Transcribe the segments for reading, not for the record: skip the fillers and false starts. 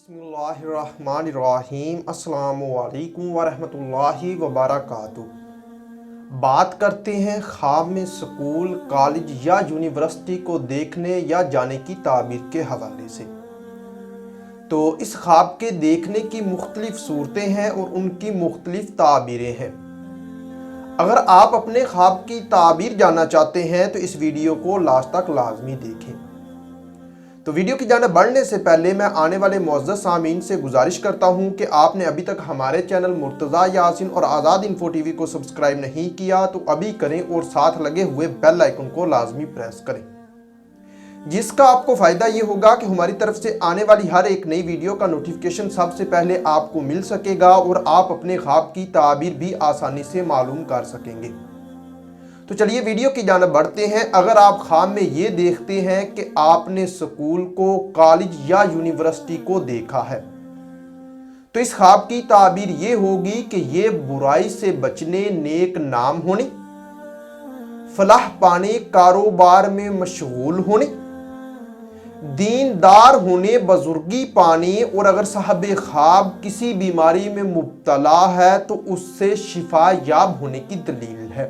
बिस्मिल्लाहिर्रहमानिर्रहीम। अस्सलामु अलैकुम वरहमतुल्लाहि वबरकातुहू। बात करते हैं ख्वाब में स्कूल, कॉलेज या यूनिवर्सिटी को देखने या जाने की ताबीर के हवाले से। तो इस ख्वाब के देखने की मुख्तलिफ सूरतें हैं और उनकी मुख्तलिफ ताबीरें हैं। अगर आप अपने ख्वाब की ताबीर जानना चाहते हैं तो इस वीडियो को लास्ट तक लाजमी देखें। तो वीडियो की जानिब बढ़ने से पहले मैं आने वाले मुअज़्ज़ज़ सामीन से गुजारिश करता हूं कि आपने अभी तक हमारे चैनल मुर्तज़ा यासिन और आज़ाद इन्फो टीवी को सब्सक्राइब नहीं किया तो अभी करें और साथ लगे हुए बेल आइकन को लाजमी प्रेस करें, जिसका आपको फ़ायदा ये होगा कि हमारी तरफ से आने वाली हर एक नई वीडियो का नोटिफिकेशन सबसे पहले आपको मिल सकेगा और आप अपने ख्वाब की ताबीर भी आसानी से मालूम कर सकेंगे। तो चलिए वीडियो की जानिब बढ़ते हैं। अगर आप ख्वाब में ये देखते हैं कि आपने स्कूल को, कॉलेज या यूनिवर्सिटी को देखा है तो इस ख्वाब की ताबीर ये होगी कि ये बुराई से बचने, नेक नाम होने, फलाह पाने, कारोबार में मशगूल होने, दीनदार होने, बुजुर्गी पाने और अगर साहब ख्वाब किसी बीमारी में मुब्तला है तो उससे शिफा याब होने की दलील है।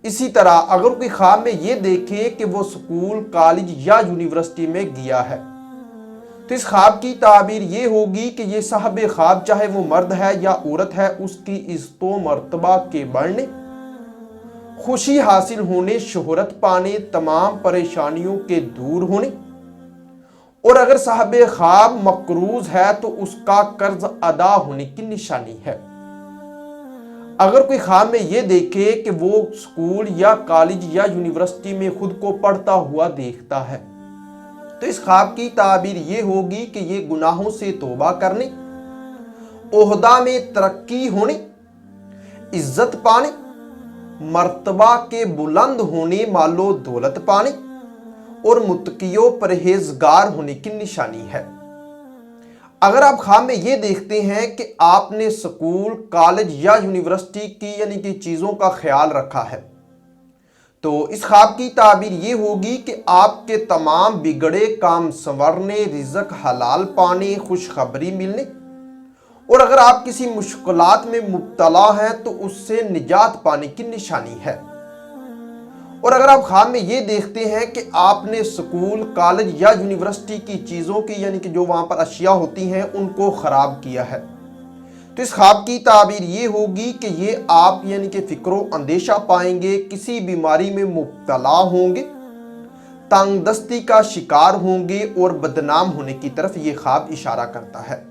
इसी तरह अगर कोई ख्वाब में ये देखे कि वो स्कूल, कॉलेज या यूनिवर्सिटी में गया है तो इस ख्वाब की ताबीर ये होगी कि ये साहब ख्वाब चाहे वो मर्द है या औरत है, उसकी इज़्ज़त मर्तबा के बढ़ने, खुशी हासिल होने, शोहरत पाने, तमाम परेशानियों के दूर होने और अगर साहब ख्वाब मकरूज है तो उसका कर्ज अदा होने की निशानी है। अगर कोई ख्वाब में ये देखे कि वो स्कूल या कॉलेज या यूनिवर्सिटी में खुद को पढ़ता हुआ देखता है तो इस ख्वाब की ताबीर ये होगी कि ये गुनाहों से तौबा करने, ओहदा में तरक्की होने, इज्जत पाने, मर्तबा के बुलंद होने, मालो दौलत पाने और मुत्कियों परहेजगार होने की निशानी है। अगर आप ख्वाब में ये देखते हैं कि आपने स्कूल, कॉलेज या यूनिवर्सिटी की यानी कि चीज़ों का ख्याल रखा है तो इस ख्वाब की ताबीर ये होगी कि आपके तमाम बिगड़े काम संवरने, रिज़्क़ हलाल पाने, खुशखबरी मिलने और अगर आप किसी मुश्किलात में मुब्तला हैं तो उससे निजात पाने की निशानी है। और अगर आप ख्वाब में ये देखते हैं कि आपने स्कूल, कॉलेज या यूनिवर्सिटी की चीज़ों की यानी कि जो वहाँ पर अशिया होती हैं उनको ख़राब किया है तो इस ख्वाब की ताबीर ये होगी कि ये आप यानी कि फ़िक्रो अंदेशा पाएंगे, किसी बीमारी में मुब्तला होंगे, तंगदस्ती का शिकार होंगे और बदनाम होने की तरफ ये ख्वाब इशारा करता है।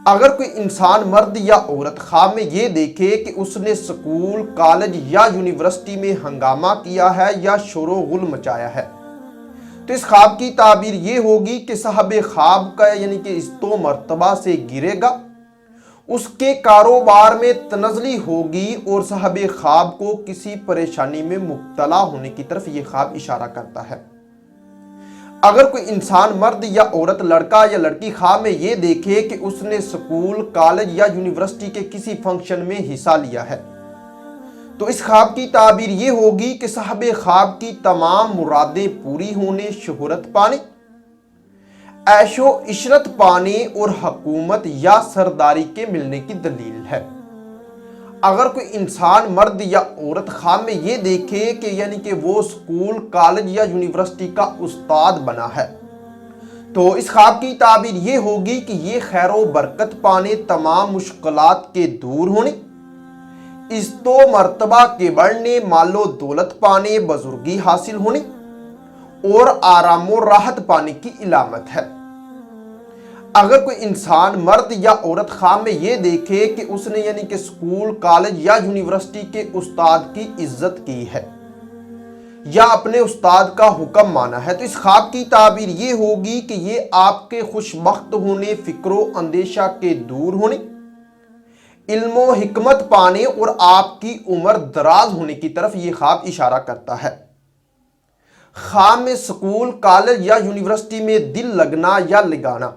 अगर कोई इंसान, मर्द या औरत ख्वाब में ये देखे कि उसने स्कूल, कॉलेज या यूनिवर्सिटी में हंगामा किया है या शोर गुल मचाया है तो इस ख्वाब की ताबीर ये होगी कि साहब ख्वाब का यानी कि इज़्ज़त मर्तबा से गिरेगा, उसके कारोबार में तनज़ली होगी और साहब ख्वाब को किसी परेशानी में मुब्तला होने की तरफ ये ख्वाब इशारा करता है। अगर कोई इंसान, मर्द या औरत, लड़का या लड़की ख्वाब में ये देखे कि उसने स्कूल, कॉलेज या यूनिवर्सिटी के किसी फंक्शन में हिस्सा लिया है तो इस ख्वाब की ताबीर ये होगी कि साहब ख्वाब की तमाम मुरादें पूरी होने, शोहरत पाने, ऐशो इशरत पाने और हुकूमत या सरदारी के मिलने की दलील है। अगर कोई इंसान, मर्द या औरत ख्वाब में ये देखे कि यानी कि वो स्कूल, कॉलेज या यूनिवर्सिटी का उस्ताद बना है तो इस ख्वाब की ताबीर ये होगी कि ये खैर व बरकत पाने, तमाम मुश्किलात के दूर होने, इज़्ज़त मर्तबा के बढ़ने, मालो दौलत पाने, बुजुर्गी हासिल होने और आराम व राहत पाने की इलामत है। अगर कोई इंसान, मर्द या औरत ख्वाब में ये देखे कि उसने यानी कि स्कूल, कॉलेज या यूनिवर्सिटी के उस्ताद की इज्जत की है या अपने उस्ताद का हुक्म माना है तो इस ख्वाब की ताबीर ये होगी कि ये आपके खुशबख्त होने, फिक्रो अंदेशा के दूर होने, इल्मो हिकमत पाने और आपकी उम्र दराज होने की तरफ ये ख्वाब इशारा करता है। ख्वाब में स्कूल, कॉलेज या यूनिवर्सिटी में दिल लगना या लगाना,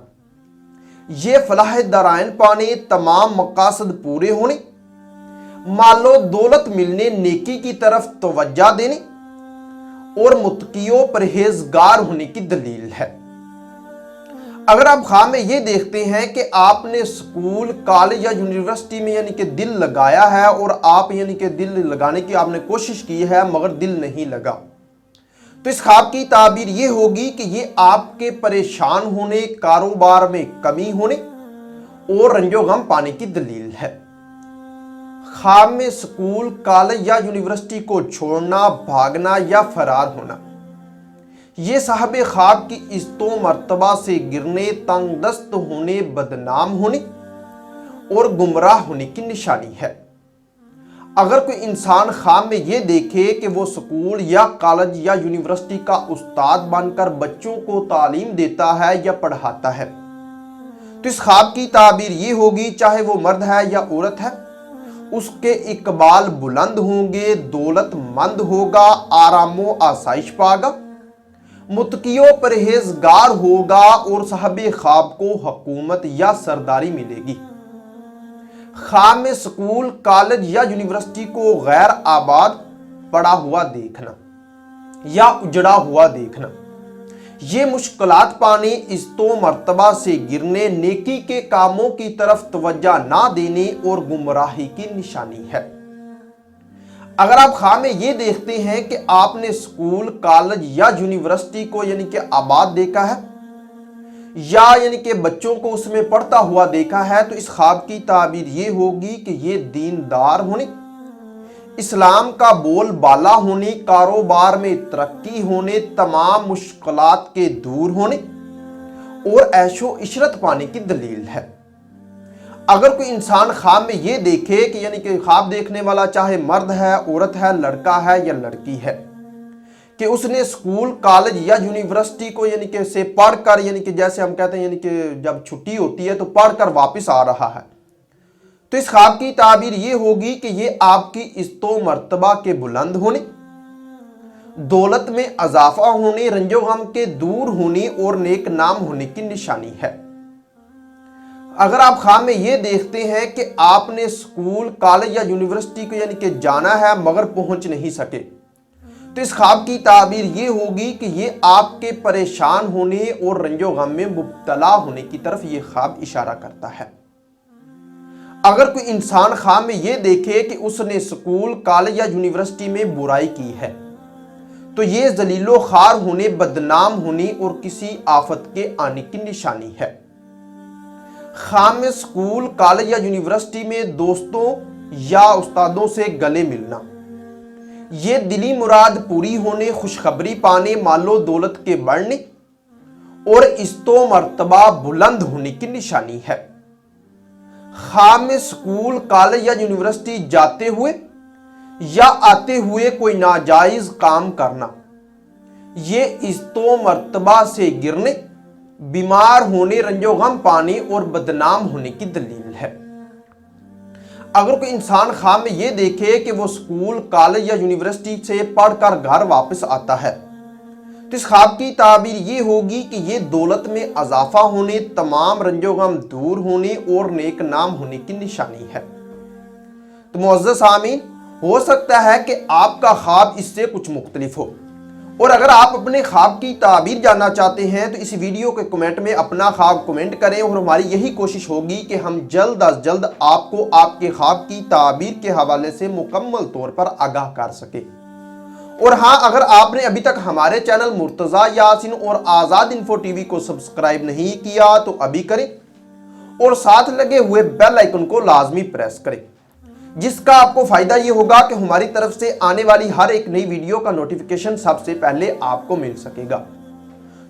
ये फलाह दरायन पाने, तमाम मकासद पूरे होने, मालो दौलत मिलने, नेकी की तरफ तवज्जो देने और मुत्कियों परहेजगार होने की दलील है। اگر آپ خواب میں یہ دیکھتے ہیں کہ آپ نے اسکول، کالج یا یونیورسٹی میں یعنی کہ دل لگایا ہے اور آپ یعنی کہ دل لگانے کی آپ نے کوشش کی ہے مگر دل نہیں لگا، تو اس خواب کی تعبیر یہ ہوگی کہ یہ آپ کے پریشان ہونے، کاروبار میں کمی ہونے اور رنج و غم پانے کی دلیل ہے۔ خواب میں اسکول، کالج یا یونیورسٹی کو چھوڑنا، بھاگنا یا فرار ہونا، یہ صاحب خواب کی عزت و مرتبہ سے گرنے، تنگ دست ہونے، بدنام ہونے اور گمراہ ہونے کی نشانی ہے۔ اگر کوئی انسان خواب میں یہ دیکھے کہ وہ اسکول یا کالج یا یونیورسٹی کا استاد بن کر بچوں کو تعلیم دیتا ہے یا پڑھاتا ہے، تو اس خواب کی تعبیر یہ ہوگی، چاہے وہ مرد ہے یا عورت ہے، اس کے اقبال بلند ہوں گے، دولت مند ہوگا، آرام و آسائش پاگا، متقی و پرہیزگار ہوگا اور صاحب خواب کو حکومت یا سرداری ملے گی۔ خواب میں اسکول، کالج یا یونیورسٹی کو غیر آباد پڑا ہوا دیکھنا یا اجڑا ہوا دیکھنا، یہ مشکلات پانے، عزت و مرتبہ سے گرنے، نیکی کے کاموں کی طرف توجہ نہ دینے اور گمراہی کی نشانی ہے۔ اگر آپ خواب میں یہ دیکھتے ہیں کہ آپ نے اسکول، کالج یا یونیورسٹی کو یعنی کہ آباد دیکھا ہے یا یعنی کہ بچوں کو اس میں پڑھتا ہوا دیکھا ہے، تو اس خواب کی تعبیر یہ ہوگی کہ یہ دیندار ہونے، اسلام کا بول بالا ہونے، کاروبار میں ترقی ہونے، تمام مشکلات کے دور ہونے اور عیش و عشرت پانے کی دلیل ہے۔ اگر کوئی انسان خواب میں یہ دیکھے کہ یعنی کہ خواب دیکھنے والا چاہے مرد ہے، عورت ہے، لڑکا ہے یا لڑکی ہے، کہ اس نے اسکول، کالج یا یونیورسٹی کو یعنی کہ سے پڑھ کر یعنی کہ جیسے ہم کہتے ہیں یعنی کہ جب چھٹی ہوتی ہے تو پڑھ کر واپس آ رہا ہے، تو اس خواب کی تعبیر یہ ہوگی کہ یہ آپ کی عزت و مرتبہ کے بلند ہونے، دولت میں اضافہ ہونے، رنج و غم کے دور ہونے اور نیک نام ہونے کی نشانی ہے۔ اگر آپ خواب میں یہ دیکھتے ہیں کہ آپ نے اسکول، کالج یا یونیورسٹی کو یعنی کہ جانا ہے مگر پہنچ نہیں سکے، تو اس خواب کی تعبیر یہ ہوگی کہ یہ آپ کے پریشان ہونے اور رنج و غم میں مبتلا ہونے کی طرف یہ خواب اشارہ کرتا ہے۔ اگر کوئی انسان خواب میں یہ دیکھے کہ اس نے اسکول، کالج یا یونیورسٹی میں برائی کی ہے، تو یہ ذلیل و خوار ہونے، بدنام ہونے اور کسی آفت کے آنے کی نشانی ہے۔ خواب میں اسکول، کالج یا یونیورسٹی میں دوستوں یا استادوں سے گلے ملنا، یہ دلی مراد پوری ہونے، خوشخبری پانے، مال و دولت کے بڑھنے اور عزت و مرتبہ بلند ہونے کی نشانی ہے۔ خواب میں اسکول، کالج یا یونیورسٹی جاتے ہوئے یا آتے ہوئے کوئی ناجائز کام کرنا، یہ عزت و مرتبہ سے گرنے، بیمار ہونے، رنج و غم پانے اور بدنام ہونے کی دلیل ہے۔ اگر کوئی انسان خواب میں یہ دیکھے کہ وہ اسکول، کالج یا یونیورسٹی سے پڑھ کر گھر واپس آتا ہے، تو اس خواب کی تعبیر یہ ہوگی کہ یہ دولت میں اضافہ ہونے، تمام رنج و غم دور ہونے اور نیک نام ہونے کی نشانی ہے۔ تو معزز سامعین، ہو سکتا ہے کہ آپ کا خواب اس سے کچھ مختلف ہو، اور اگر آپ اپنے خواب کی تعبیر جاننا چاہتے ہیں تو اس ویڈیو کے کمنٹ میں اپنا خواب کمنٹ کریں، اور ہماری یہی کوشش ہوگی کہ ہم جلد از جلد آپ کو آپ کے خواب کی تعبیر کے حوالے سے مکمل طور پر آگاہ کر سکیں۔ اور ہاں، اگر آپ نے ابھی تک ہمارے چینل مرتضیٰ یاسین اور آزاد انفو ٹی وی کو سبسکرائب نہیں کیا تو ابھی کریں، اور ساتھ لگے ہوئے بیل آئیکن کو لازمی پریس کریں، جس کا آپ کو فائدہ یہ ہوگا کہ ہماری طرف سے آنے والی ہر ایک نئی ویڈیو کا نوٹیفیکیشن سب سے پہلے آپ کو مل سکے گا۔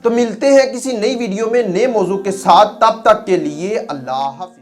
تو ملتے ہیں کسی نئی ویڈیو میں نئے موضوع کے ساتھ، تب تک کے لیے اللہ حافظ۔